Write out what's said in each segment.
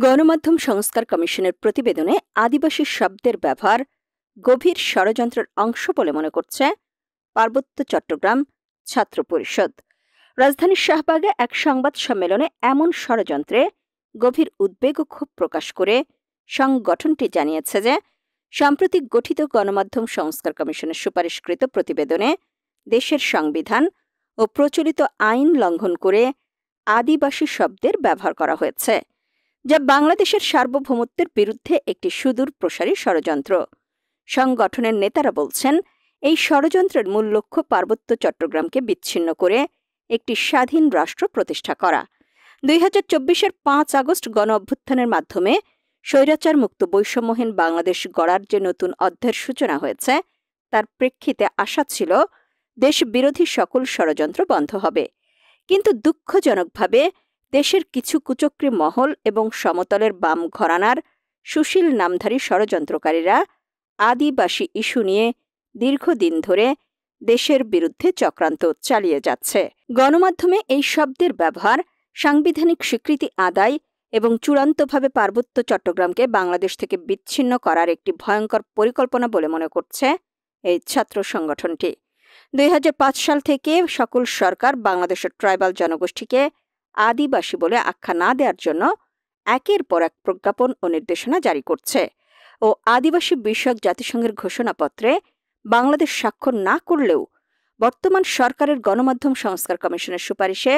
গণমাধ্যম সংস্কার কমিশনের প্রতিবেদনে আদিবাসী শব্দের ব্যবহার গভীর ষড়যন্ত্রের অংশ বলে মনে করছে পার্বত্য চট্টগ্রাম ছাত্র পরিষদ। রাজধানীর শাহবাগে এক সংবাদ সম্মেলনে এমন ষড়যন্ত্রে গভীর উদ্বেগ ও ক্ষোভ প্রকাশ করে সংগঠনটি জানিয়েছে যে সাম্প্রতিক গঠিত গণমাধ্যম সংস্কার কমিশনের সুপারিশকৃত প্রতিবেদনে দেশের সংবিধান ও প্রচলিত আইন লঙ্ঘন করে আদিবাসী শব্দের ব্যবহার করা হয়েছে, যা বাংলাদেশের সার্বভৌমত্বের বিরুদ্ধে একটি সুদূর প্রসারী ষড়যন্ত্র। সংগঠনের নেতারা বলছেন, এই ষড়যন্ত্রের মূল লক্ষ্য পার্বত্য চট্টগ্রামকে বিচ্ছিন্ন করে একটি স্বাধীন রাষ্ট্র প্রতিষ্ঠা করা। 2024-এর 5 আগস্ট গণ অভ্যুত্থানের মাধ্যমে স্বৈরাচার মুক্ত বৈষম্যহীন বাংলাদেশ গড়ার যে নতুন অধ্যায়ের সূচনা হয়েছে, তার প্রেক্ষিতে আশা ছিল দেশ বিরোধী সকল ষড়যন্ত্র বন্ধ হবে। কিন্তু দুঃখজনকভাবে দেশের কিছু কুচক্রী মহল এবং সমতলের বাম ঘরানার সুশীল নামধারী ষড়যন্ত্রকারীরা আদিবাসী ইস্যু নিয়ে দীর্ঘদিন ধরে দেশের বিরুদ্ধে চক্রান্ত চালিয়ে যাচ্ছে। গণমাধ্যমে এই শব্দের ব্যবহার সাংবিধানিক স্বীকৃতি আদায় এবং চূড়ান্তভাবে পার্বত্য চট্টগ্রামকে বাংলাদেশ থেকে বিচ্ছিন্ন করার একটি ভয়ঙ্কর পরিকল্পনা বলে মনে করছে এই ছাত্র সংগঠনটি। 2005 সাল থেকে সকল সরকার বাংলাদেশের ট্রাইবাল জনগোষ্ঠীকে আদিবাসী বলে আখ্যা না দেওয়ার জন্য একের পর এক প্রজ্ঞাপন ও নির্দেশনা জারি করছে ও আদিবাসী বিষয়ক জাতিসংঘের ঘোষণাপত্রে বাংলাদেশ স্বাক্ষর না করলেও বর্তমান সরকারের গণমাধ্যম সংস্কার কমিশনের সুপারিশে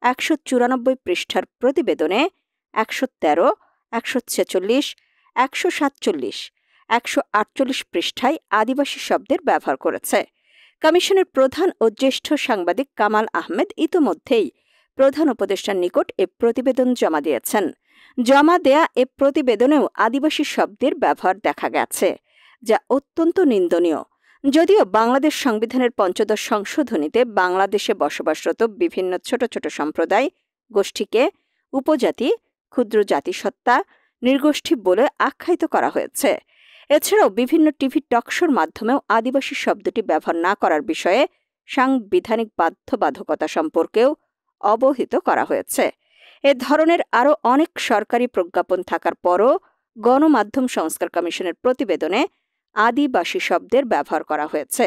194 পৃষ্ঠার প্রতিবেদনে 113, 146, 147, 148 পৃষ্ঠায় আদিবাসী শব্দের ব্যবহার করেছে। কমিশনের প্রধান ও জ্যেষ্ঠ সাংবাদিক কামাল আহমেদ ইতোমধ্যেই প্রধান উপদেষ্টার নিকট এ প্রতিবেদন জমা দিয়েছেন। জমা দেয়া এ প্রতিবেদনেও আদিবাসী শব্দের ব্যবহার দেখা গেছে, যা অত্যন্ত নিন্দনীয়। যদিও বাংলাদেশ সংবিধানের 15 সংশোধনীতে বাংলাদেশে বসবাসরত বিভিন্ন ছোট ছোট সম্প্রদায় গোষ্ঠীকে উপজাতি, ক্ষুদ্র জাতিসত্তা, নৃগোষ্ঠী বলে আখ্যায়িত করা হয়েছে। এছাড়াও বিভিন্ন টিভি টকশোর মাধ্যমেও আদিবাসী শব্দটি ব্যবহার না করার বিষয়ে সাংবিধানিক বাধ্যবাধকতা সম্পর্কেও অবহিত করা হয়েছে। এ ধরনের আরও অনেক সরকারি প্রজ্ঞাপন থাকার পরও গণমাধ্যম সংস্কার কমিশনের প্রতিবেদনে আদিবাসী শব্দের ব্যবহার করা হয়েছে,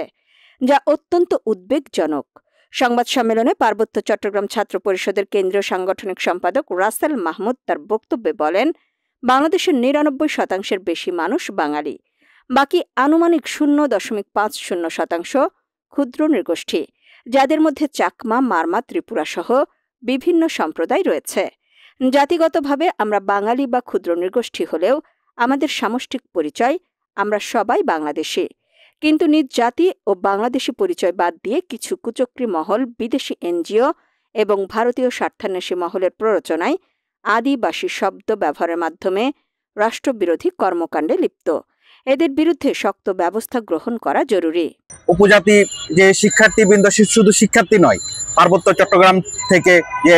যা অত্যন্ত উদ্বেগজনক। সংবাদ সম্মেলনে পার্বত্য চট্টগ্রাম ছাত্র পরিষদের কেন্দ্রীয় সাংগঠনিক সম্পাদক রাসেল মাহমুদ তার বক্তব্যে বলেন, বাংলাদেশের 99% বেশি মানুষ বাঙালি, বাকি আনুমানিক 0.50% ক্ষুদ্র নৃগোষ্ঠী, যাদের মধ্যে চাকমা, মারমা, ত্রিপুরা সহ বিভিন্ন সম্প্রদায় রয়েছে। জাতিগতভাবে আমরা বাঙালি বা ক্ষুদ্র নৃগোষ্ঠী হলেও আমাদের সামষ্টিক পরিচয় আমরা সবাই বাংলাদেশি। কিন্তু নিজ জাতি ও বাংলাদেশি পরিচয় বাদ দিয়ে কিছু কুচক্রী মহল, বিদেশি এনজিও এবং ভারতীয় স্বার্থান্বেষী মহলের প্ররোচনায় আদিবাসী শব্দ ব্যবহারের মাধ্যমে রাষ্ট্রবিরোধী কর্মকাণ্ডে লিপ্ত। এদের বিরুদ্ধে শক্ত ব্যবস্থা গ্রহণ করা জরুরি। উপজাতি যে শিক্ষার্থীবৃন্দ শুধু শিক্ষার্থী নয়, পার্বত্য চট্টগ্রাম থেকে যে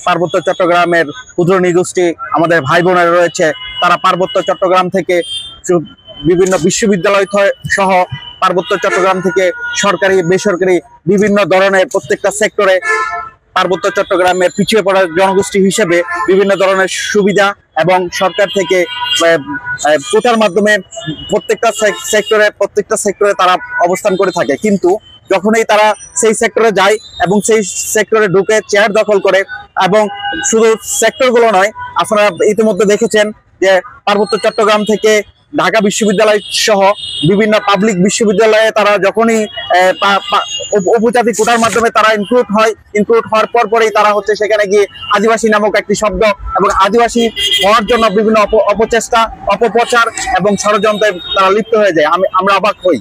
পার্বত্য চট্টগ্রামের ক্ষুদ্র নৃগোষ্ঠী আমাদের ভাই বোনেরা রয়েছে, তারা পার্বত্য চট্টগ্রাম থেকে বিভিন্ন বিশ্ববিদ্যালয় সহ পার্বত্য চট্টগ্রাম থেকে সরকারি বেসরকারি বিভিন্ন ধরনের প্রত্যেকটা সেক্টরে পার্বত্য চট্টগ্রামের পিছিয়ে পড়া জনগোষ্ঠী হিসেবে বিভিন্ন ধরনের সুবিধা এবং সরকার থেকে কোটার মাধ্যমে প্রত্যেকটা সেক্টরে তারা অবস্থান করে থাকে। কিন্তু যখনই তারা সেই সেক্টরে যায় এবং সেই সেক্টরে ঢুকে চেয়ার দখল করে, এবং শুধু সেক্টরগুলো নয়, আপনারা ইতিমধ্যে দেখেছেন যে পার্বত্য চট্টগ্রাম থেকে ঢাকা বিশ্ববিদ্যালয় সহ বিভিন্ন পাবলিক বিশ্ববিদ্যালয়ে তারা যখনই উপজাতি কোটার মাধ্যমে তারা ইনক্লুড হওয়ার পরেই তারা হচ্ছে সেখানে গিয়ে আদিবাসী নামক একটি শব্দ এবং আদিবাসী হওয়ার জন্য বিভিন্ন অপচেষ্টা, অপপ্রচার এবং ষড়যন্ত্রে তারা লিপ্ত হয়ে যায়। আমরা অবাক হই,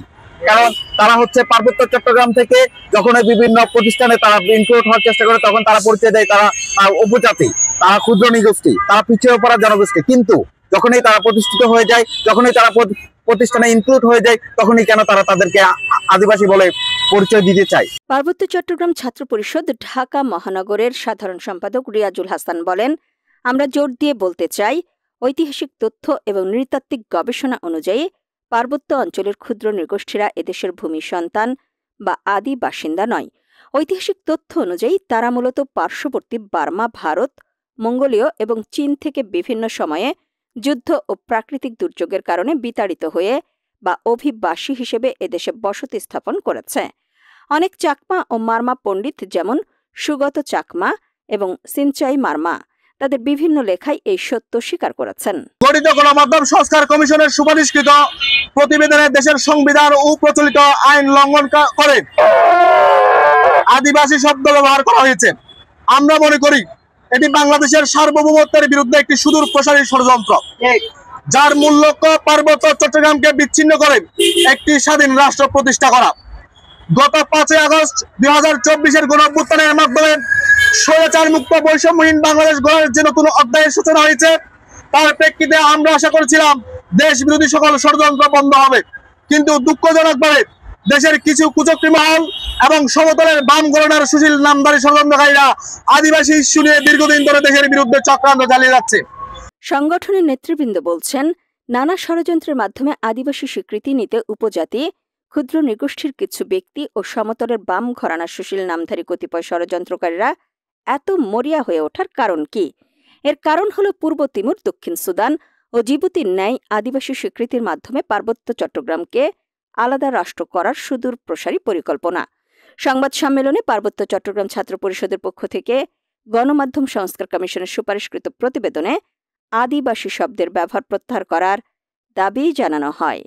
কারণ তারা হচ্ছে পার্বত্য চট্টগ্রাম থেকে যখন বিভিন্ন প্রতিষ্ঠানে তারা ইনক্লুড হওয়ার চেষ্টা করে, তখন তারা পরিচয় দেয় তারা উপজাতি, তারা ক্ষুদ্র নৃগোষ্ঠী, তারা পিছিয়ে পড়া জনগোষ্ঠী। কিন্তু যখনই তারা প্রতিষ্ঠিত হয়ে যায়, যখনই তারা প্রতিষ্ঠানে ইনক্লুড হয়ে যায়, তখনই কেন তারা তাদেরকে আদিবাসী বলে পরিচয় দিতে চায়। পার্বত্য চট্টগ্রাম ছাত্র পরিষদ ঢাকা মহানগরের সাধারণ সম্পাদক রিয়াজুল হাসান বলেন, আমরা জোর দিয়ে বলতে চাই, ঐতিহাসিক তথ্য এবং নৃতাত্ত্বিক গবেষণা অনুযায়ী পার্বত্য অঞ্চলের ক্ষুদ্র নৃগোষ্ঠীরা এদেশের ভূমি সন্তান বা আদি বাসিন্দা নয়। ঐতিহাসিক তথ্য অনুযায়ী তারা মূলত পার্শ্ববর্তী বার্মা, ভারত মঙ্গোলীয় এবং চীন থেকে বিভিন্ন সময়ে যুদ্ধ ও প্রাকৃতিক দুর্যোগের কারণে বিতাড়িত হয়ে বা অভিবাসী হিসেবে এদেশে বসতি স্থাপন করেছে। অনেক চাকমা ও মারমা পণ্ডিত যেমন সুগত চাকমা এবং সিনচাই মারমা তাদের বিভিন্ন লেখায় এই সত্য স্বীকার করেছেন। গঠিত গণমাধ্যম সংস্কার কমিশনের সুপারিশকৃত প্রতিবেদনে দেশের সংবিধান ও প্রচলিত আইন লঙ্ঘন করে আদিবাসী শব্দ ব্যবহার করা হয়েছে। আমরা মনে করি এটি বাংলাদেশের সার্বভৌমত্বের বিরুদ্ধে একটি সুদূর প্রসারী ষড়যন্ত্র, যার মূল লক্ষ্য পার্বত্য চট্টগ্রামকে বিচ্ছিন্ন করে একটি স্বাধীন রাষ্ট্র প্রতিষ্ঠা করা। গত 5 আগস্ট 2024-এর গণঅভ্যুত্থানের মাধ্যমে স্বৈরাচার মুক্ত বৈষম্যহীন বাংলাদেশ গড়ার যে নতুন অধ্যায়ের সূচনা হয়েছে, তার প্রেক্ষিতে আমরা আশা করেছিলাম দেশ বিরোধী সকল ষড়যন্ত্র বন্ধ হবে। কিন্তু দুঃখজনকভাবে দেশের কিছু কুচক্রী মহল এবং সমতলের বাম ঘরানার সুশীল নামধারী ষড়যন্ত্রকারীরা আদিবাসী ইস্যু নিয়ে দীর্ঘদিন ধরে দেশের বিরুদ্ধে চক্রান্ত চালিয়ে যাচ্ছে। সংগঠনের নেতৃবৃন্দ বলছেন, নানা ষড়যন্ত্রের মাধ্যমে আদিবাসী স্বীকৃতি নিতে উপজাতি, ক্ষুদ্র নৃগোষ্ঠীর কিছু ব্যক্তি ও সমতলের বাম ঘরানার সুশীল নামধারী কতিপয় ষড়যন্ত্রকারীরা এত মরিয়া হয়ে ওঠার কারণ কি? এর কারণ হল পূর্ব তিমুর, দক্ষিণ সুদান ও জিবুতির ন্যায় আদিবাসী স্বীকৃতির মাধ্যমে পার্বত্য চট্টগ্রামকে আলাদা রাষ্ট্র করার সুদূর প্রসারী পরিকল্পনা। সংবাদ সম্মেলনে পার্বত্য চট্টগ্রাম ছাত্র পরিষদের পক্ষ থেকে গণমাধ্যম সংস্কার কমিশনের সুপারিশকৃত প্রতিবেদনে আদিবাসী শব্দের ব্যবহার প্রত্যাহার করার দাবি জানানো হয়।